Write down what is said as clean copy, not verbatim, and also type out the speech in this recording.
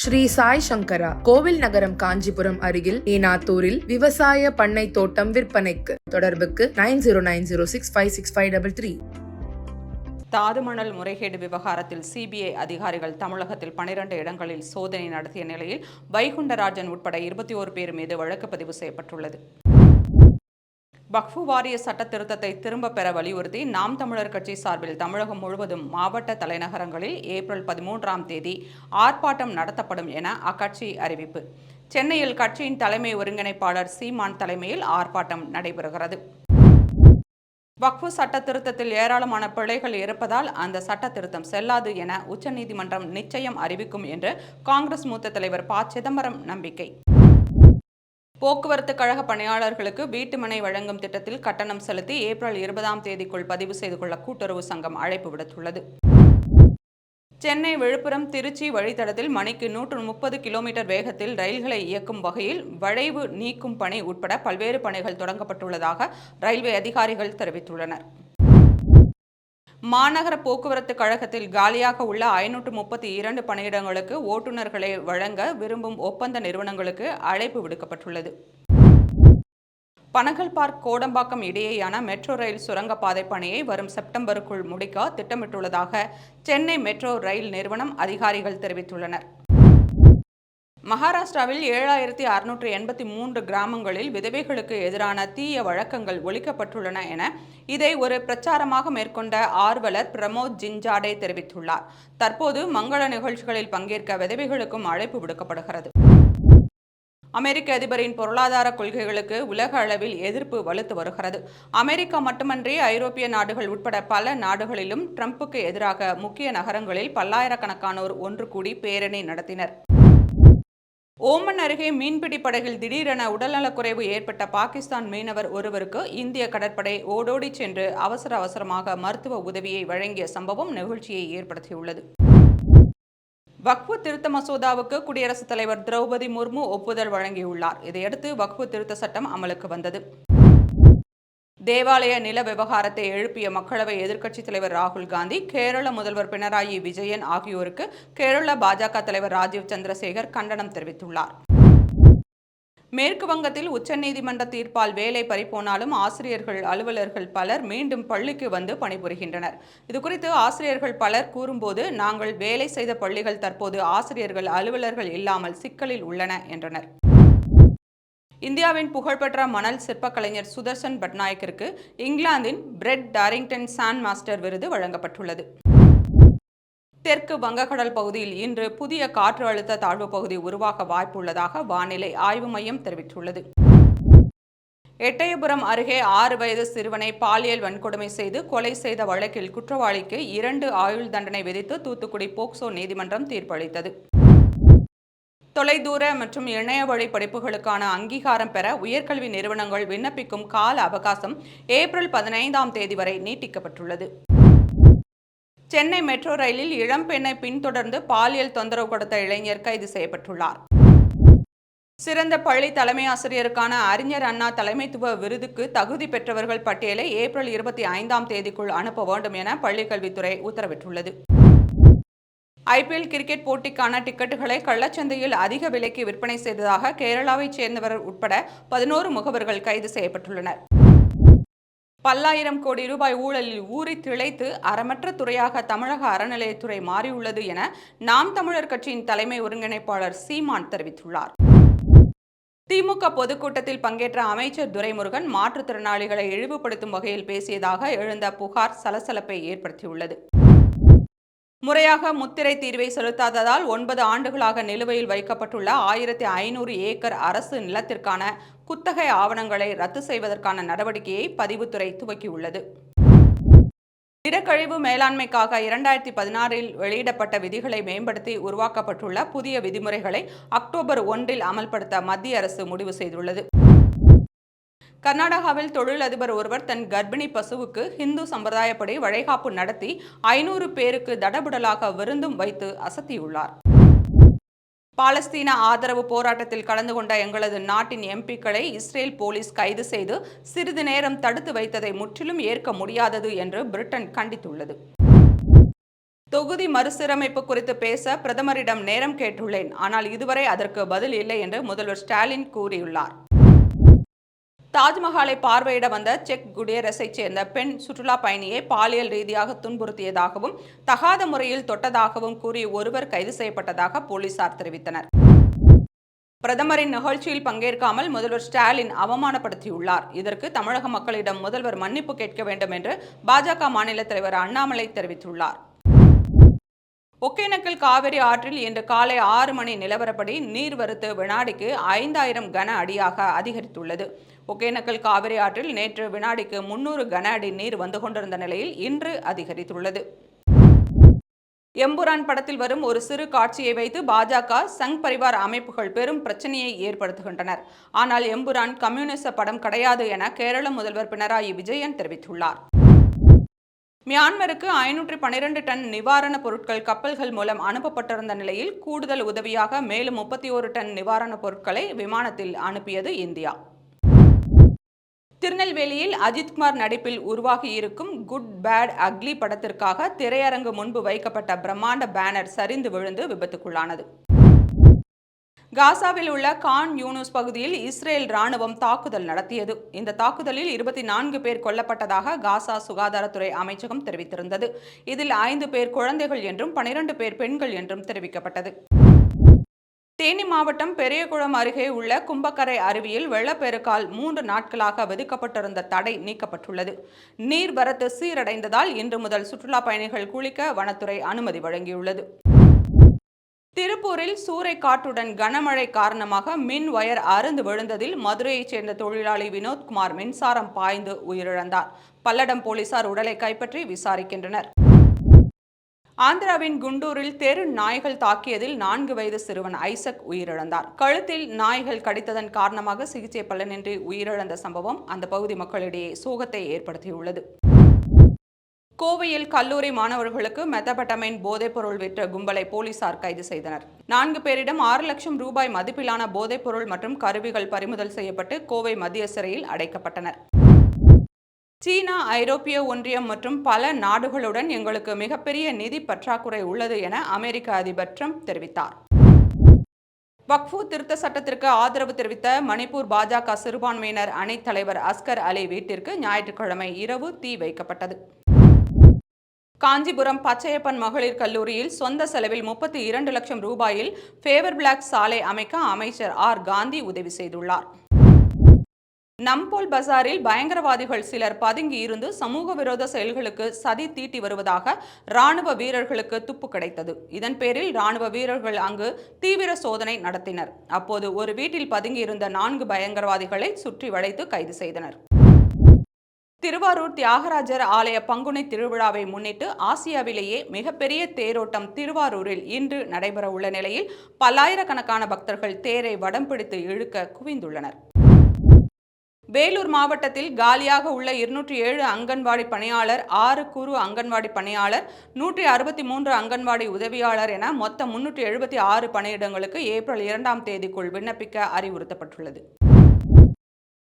ஸ்ரீ சாய் சங்கரா கோவில் நகரம் காஞ்சிபுரம் அருகில் ஏனாத்தூரில் விவசாய பண்ணை தோட்டம் விற்பனைக்கு. தொடர்புக்கு 9090656533. தாதுமணல் முறைகேடு விவகாரத்தில் சிபிஐ அதிகாரிகள் தமிழகத்தில் 12 இடங்களில் சோதனை நடத்திய நிலையில் வைகுண்டராஜன் உட்பட 21 பேர் மீது வழக்கு பதிவு செய்யப்பட்டுள்ளது. வக்ஃபு வாரிய சட்ட திருத்தத்தை திரும்ப பெற வலியுறுத்தி நாம் தமிழர் கட்சி சார்பில் தமிழகம் முழுவதும் மாவட்ட தலைநகரங்களில் ஏப்ரல் 13ஆம் தேதி ஆர்ப்பாட்டம் நடத்தப்படும் என அக்கட்சி அறிவிப்பு. சென்னையில் கட்சியின் தலைமை ஒருங்கிணைப்பாளர் சீமான் தலைமையில் ஆர்ப்பாட்டம் நடைபெறுகிறது. வக்ஃபு சட்ட திருத்தத்தில் ஏராளமான பிழைகள் இருப்பதால் அந்த சட்ட திருத்தம் செல்லாது என உச்சநீதிமன்றம் நிச்சயம் அறிவிக்கும் என்று காங்கிரஸ் மூத்த தலைவர் ப. சிதம்பரம் நம்பிக்கை. போக்குவரத்து கழக பணியாளர்களுக்கு வீட்டுமனை வழங்கும் திட்டத்தில் கட்டணம் செலுத்தி ஏப்ரல் 20ஆம் தேதிக்குள் பதிவு செய்து கொள்ள கூட்டுறவு சங்கம் அழைப்பு விடுத்துள்ளது. சென்னை விழுப்புரம் திருச்சி வழித்தடத்தில் மணிக்கு 130 கிலோமீட்டர் வேகத்தில் ரயில்களை இயக்கும் வகையில் வளைவு நீக்கும் பணி உட்பட பல்வேறு பணிகள் தொடங்கப்பட்டுள்ளதாக ரயில்வே அதிகாரிகள் தெரிவித்துள்ளனர். மாநகர போக்குவரத்து கழகத்தில் காலியாக உள்ள 532 பணியிடங்களுக்கு ஓட்டுநர்களை வழங்க விரும்பும் ஒப்பந்த நிறுவனங்களுக்கு அழைப்பு விடுக்கப்பட்டுள்ளது. பனகல் பார்க் கோடம்பாக்கம் இடையேயான மெட்ரோ ரயில் சுரங்கப்பாதை பணியை வரும் செப்டம்பருக்குள் முடிக்க திட்டமிட்டுள்ளதாக சென்னை மெட்ரோ ரயில் நிறுவனம் அதிகாரிகள் தெரிவித்துள்ளனர். மகாராஷ்டிராவில் 7683 கிராமங்களில் விதவைகளுக்கு எதிரான தீய வழக்கங்கள் ஒழிக்கப்பட்டுள்ளன என இதை ஒரு பிரச்சாரமாக மேற்கொண்ட ஆர்வலர் பிரமோத் ஜிஞ்சாடே தெரிவித்துள்ளார். தற்போது மங்கள நிகழ்ச்சிகளில் பங்கேற்க விதவைகளுக்கும் அழைப்பு விடுக்கப்படுகிறது. அமெரிக்க அதிபரின் பொருளாதார கொள்கைகளுக்கு உலக அளவில் எதிர்ப்பு வலுத்து வருகிறது. அமெரிக்கா மட்டுமன்றி ஐரோப்பிய நாடுகள் உட்பட பல நாடுகளிலும் ட்ரம்புக்கு எதிராக முக்கிய நகரங்களில் பல்லாயிரக்கணக்கானோர் ஒன்று கூடி பேரணி நடத்தினர். ஓமன் அருகே மீன்பிடி படகில் திடீரென உடல்நலக்குறைவு ஏற்பட்ட பாகிஸ்தான் மீனவர் ஒருவருக்கு இந்திய கடற்படை ஓடோடி சென்று அவசரமாக மருத்துவ உதவியை வழங்கிய சம்பவம் நிகழ்ச்சியை ஏற்படுத்தியுள்ளது. வக்ஃபு திருத்த மசோதாவுக்கு குடியரசுத் தலைவர் திரௌபதி முர்மு ஒப்புதல் வழங்கியுள்ளார். இதையடுத்து வக்ஃபு திருத்த சட்டம் அமலுக்கு வந்தது. தேவாலய நில விவகாரத்தை எழுப்பிய மக்களவை எதிர்க்கட்சித் தலைவர் ராகுல் காந்தி, கேரள முதல்வர் பினராயி விஜயன் ஆகியோருக்கு கேரள பாஜக தலைவர் ராஜீவ் சந்திரசேகர் கண்டனம் தெரிவித்துள்ளார். மேற்கு வங்கத்தில் உச்சநீதிமன்ற தீர்ப்பால் வேலை பறிபோனாலும் ஆசிரியர்கள் அலுவலர்கள் பலர் மீண்டும் பள்ளிக்கு வந்து பணிபுரிகின்றனர். இதுகுறித்து ஆசிரியர்கள் பலர் கூறும்போது, நாங்கள் வேலை செய்த பள்ளிகள் தற்போது ஆசிரியர்கள் அலுவலர்கள் இல்லாமல் சிக்கலில் உள்ளன என்றனர். இந்தியாவின் புகழ்பெற்ற மணல் சிற்பக் கலைஞர் சுதர்சன் பட்நாயக்கிற்கு இங்கிலாந்தின் பிரெட் டாரிங்டன் சாண்ட் மாஸ்டர் விருது வழங்கப்பட்டுள்ளது. தெற்கு வங்கக்கடல் பகுதியில் இன்று புதிய காற்று அழுத்த தாழ்வு பகுதி உருவாக வாய்ப்புள்ளதாக வானிலை ஆய்வு மையம் தெரிவித்துள்ளது. எட்டயபுரம் அருகே 6 வயது சிறுவனை பாலியல் வன்கொடுமை செய்து கொலை செய்த வழக்கில் குற்றவாளிக்கு 2 ஆயுள் தண்டனை விதித்து தூத்துக்குடி போக்சோ நீதிமன்றம் தீர்ப்பளித்தது. தொலைதூர மற்றும் இணைய வழி படிப்புகளுக்கான அங்கீகாரம் பெற உயர்கல்வி நிறுவனங்கள் விண்ணப்பிக்கும் கால அவகாசம் ஏப்ரல் 15ஆம் தேதி வரை நீட்டிக்கப்பட்டுள்ளது. சென்னை மெட்ரோ ரயிலில் இளம்பெண்ணை பின்தொடர்ந்து பாலியல் தொந்தரவு கொடுத்த இளைஞர் கைது செய்யப்பட்டுள்ளார். சிறந்த பள்ளி தலைமை ஆசிரியருக்கான அறிஞர் அண்ணா தலைமைத்துவ விருதுக்கு தகுதி பெற்றவர்கள் பட்டியலை ஏப்ரல் 25ஆம் தேதிக்குள் அனுப்ப வேண்டும் என பள்ளிக்கல்வித்துறை உத்தரவிட்டுள்ளது. ஐபிஎல் கிரிக்கெட் போட்டிக்கான டிக்கெட்டுகளை கள்ளச்சந்தையில் அதிக விலைக்கு விற்பனை செய்ததாக கேரளாவைச் சேர்ந்தவர் உட்பட 11 முகவர்கள் கைது செய்யப்பட்டுள்ளனர். பல்லாயிரம் கோடி ரூபாய் ஊழலில் ஊறி திளைத்து அறமற்ற துறையாக தமிழக அறநிலையத்துறை மாறியுள்ளது என நாம் தமிழர் கட்சியின் தலைமை ஒருங்கிணைப்பாளர் சீமான் தெரிவித்துள்ளார். திமுக பொதுக்கூட்டத்தில் பங்கேற்ற அமைச்சர் துரைமுருகன் மாற்றுத்திறனாளிகளை இழிவுபடுத்தும் வகையில் பேசியதாக எழுந்த புகார் சலசலப்பை ஏற்படுத்தியுள்ளது. முறையாக முத்திரை தீர்வை செலுத்தாததால் 9 ஆண்டுகளாக நிலுவையில் வைக்கப்பட்டுள்ள 1500 ஏக்கர் அரசு நிலத்திற்கான குத்தகை ஆவணங்களை ரத்து செய்வதற்கான நடவடிக்கையை பதிவுத்துறை துவக்கியுள்ளது. திடக்கழிவு மேலாண்மைக்காக 2016இல் வெளியிடப்பட்ட விதிகளை மேம்படுத்தி உருவாக்கப்பட்டுள்ள புதிய விதிமுறைகளை அக்டோபர் 1இல் அமல்படுத்த மத்திய அரசு முடிவு செய்துள்ளது. கர்நாடகாவில் தொழிலதிபர் ஒருவர் தன் கர்ப்பிணி பசுவுக்கு இந்து சம்பிரதாயப்படி வளைகாப்பு நடத்தி 500 பேருக்கு தடபுடலாக விருந்தும் வைத்து அசத்தியுள்ளார். பாலஸ்தீன ஆதரவு போராட்டத்தில் கலந்து கொண்ட எங்களது நாட்டின் எம்பிக்களை இஸ்ரேல் போலீஸ் கைது செய்து சிறிது நேரம் தடுத்து வைத்ததை முற்றிலும் ஏற்க முடியாதது என்று பிரிட்டன் கண்டித்துள்ளது. தொகுதி மறுசீரமைப்பு குறித்து பேச பிரதமரிடம் நேரம் கேட்டுள்ளேன், ஆனால் இதுவரை அதற்கு பதில் இல்லை என்று முதல்வர் ஸ்டாலின் கூறியுள்ளார். தாஜ்மஹாலை பார்வையிட வந்த செக் குடியரசைச் சேர்ந்த பெண் சுற்றுலா பயணியை பாலியல் ரீதியாக துன்புறுத்தியதாகவும் தகாத முறையில் தொட்டதாகவும் கூறி ஒருவர் கைது செய்யப்பட்டதாக போலீசார் தெரிவித்தனர். பிரதமரின் நிகழ்ச்சியில் பங்கேற்காமல் முதல்வர் ஸ்டாலின் அவமானப்படுத்தியுள்ளார். இதற்கு தமிழக மக்களிடம் முதல்வர் மன்னிப்பு கேட்க வேண்டும் என்று பாஜக மாநில தலைவர் அண்ணாமலை தெரிவித்துள்ளார். ஒகேனக்கல் காவிரி ஆற்றில் இன்று காலை 6 மணி நிலவரப்படி நீர்வரத்து வினாடிக்கு 5000 கன அடியாக அதிகரித்துள்ளது. ஒகேனக்கல் காவிரி ஆற்றில் நேற்று வினாடிக்கு 300 கன அடி நீர் வந்து கொண்டிருந்த நிலையில் இன்று அதிகரித்துள்ளது. எம்புரான் படத்தில் வரும் ஒரு சிறு காட்சியை வைத்து பாஜக, சங் பரிவார் அமைப்புகள் பெரும் பிரச்சனையை ஏற்படுத்துகின்றனர். ஆனால் எம்புரான் கம்யூனிச படம் கிடையாது என கேரள முதல்வர் பினராயி விஜயன் தெரிவித்துள்ளார். மியான்மருக்கு 512 டன் நிவாரணப் பொருட்கள் கப்பல்கள் மூலம் அனுப்பப்பட்டிருந்த நிலையில் கூடுதல் உதவியாக மேலும் 31 டன் நிவாரணப் பொருட்களை விமானத்தில் அனுப்பியது இந்தியா. திருநெல்வேலியில் அஜித்குமார் நடிப்பில் உருவாகியிருக்கும் குட் பேட் அக்லி படத்திற்காக திரையரங்கு முன்பு வைக்கப்பட்ட பிரம்மாண்ட பேனர் சரிந்து விழுந்து விபத்துக்குள்ளானது. காசாவில் உள்ள கான் யூனுஸ் பகுதியில் இஸ்ரேல் ராணுவம் தாக்குதல் நடத்தியது. இந்த தாக்குதலில் 24 பேர் கொல்லப்பட்டதாக காசா சுகாதாரத்துறை அமைச்சகம் தெரிவித்திருந்தது. இதில் 5 பேர் குழந்தைகள் என்றும் 12 பேர் பெண்கள் என்றும் தெரிவிக்கப்பட்டது. தேனி மாவட்டம் பெரியகுளம் அருகே உள்ள கும்பக்கரை அருவியில் வெள்ளப்பெருக்கால் 3 நாட்களாக விதிக்கப்பட்டிருந்த தடை நீக்கப்பட்டுள்ளது. நீர்வரத்து சீரடைந்ததால் இன்று முதல் சுற்றுலா பயணிகள் குளிக்க வனத்துறை அனுமதி வழங்கியுள்ளது. திருப்பூரில் சூறைக்காற்றுடன் கனமழை காரணமாக மின் வயர் அறுந்து விழுந்ததில் மதுரையைச் சேர்ந்த தொழிலாளி வினோத்குமார் மின்சாரம் பாய்ந்து உயிரிழந்தார். பல்லடம் போலீசார் உடலை கைப்பற்றி விசாரிக்கின்றனர். ஆந்திராவின் குண்டூரில் தெரு நாய்கள் தாக்கியதில் 4 வயது சிறுவன் ஐசக் உயிரிழந்தார். கழுத்தில் நாய்கள் கடித்ததன் காரணமாக சிகிச்சை பலனின்றி உயிரிழந்த சம்பவம் அந்த பகுதி மக்களிடையே சோகத்தை ஏற்படுத்தியுள்ளது. கோவையில் கல்லூரி மாணவர்களுக்கு மெத்தபட்டமைன் போதைப்பொருள் விற்ற கும்பலை போலீசார் கைது செய்தனர். 4 பேரிடம் 6 லட்சம் ரூபாய் மதிப்பிலான போதைப்பொருள் மற்றும் கருவிகள் பறிமுதல் செய்யப்பட்டு கோவை மத்திய சிறையில் அடைக்கப்பட்டனர். சீனா, ஐரோப்பிய ஒன்றியம் மற்றும் பல நாடுகளுடன் எங்களுக்கு மிகப்பெரிய நிதி பற்றாக்குறை உள்ளது என அமெரிக்க அதிபர் ட்ரம்ப் தெரிவித்தார். வக்ஃபு திருத்த சட்டத்திற்கு ஆதரவு தெரிவித்த மணிப்பூர் பாஜக சிறுபான்மையினர் அணித் தலைவர் அஸ்கர் அலி வீட்டிற்கு ஞாயிற்றுக்கிழமை இரவு தீ வைக்கப்பட்டது. காஞ்சிபுரம் பச்சையப்பன் மகளிர் கல்லூரியில் சொந்த செலவில் 32 லட்சம் ரூபாயில் ஃபேவர் பிளாக் சாலை அமைக்க அமைச்சர் ஆர் காந்தி உதவி செய்துள்ளார். நம்போல் பசாரில் பயங்கரவாதிகள் சிலர் பதுங்கி இருந்து சமூக விரோத செயல்களுக்கு சதி தீட்டி வருவதாக ராணுவ வீரர்களுக்கு துப்பு கிடைத்தது. இதன் பேரில் ராணுவ வீரர்கள் அங்கு தீவிர சோதனை நடத்தினர். அப்போது ஒரு வீட்டில் பதுங்கியிருந்த 4 பயங்கரவாதிகளை சுற்றி வளைத்து கைது செய்தனர். திருவாரூர் தியாகராஜர் ஆலய பங்குனி திருவிழாவை முன்னிட்டு ஆசியாவிலேயே மிகப்பெரிய தேரோட்டம் திருவாரூரில் இன்று நடைபெறவுள்ள நிலையில் பல்லாயிரக்கணக்கான பக்தர்கள் தேரை வடம் பிடித்து இழுக்க குவிந்துள்ளனர். வேலூர் மாவட்டத்தில் காலியாக உள்ள 207 அங்கன்வாடி பணியாளர், 6 குறு அங்கன்வாடி பணியாளர், 163 அங்கன்வாடி உதவியாளர் என மொத்தம் 376 பணியிடங்களுக்கு ஏப்ரல் 2ஆம் தேதிக்குள் விண்ணப்பிக்க அறிவுறுத்தப்பட்டுள்ளது.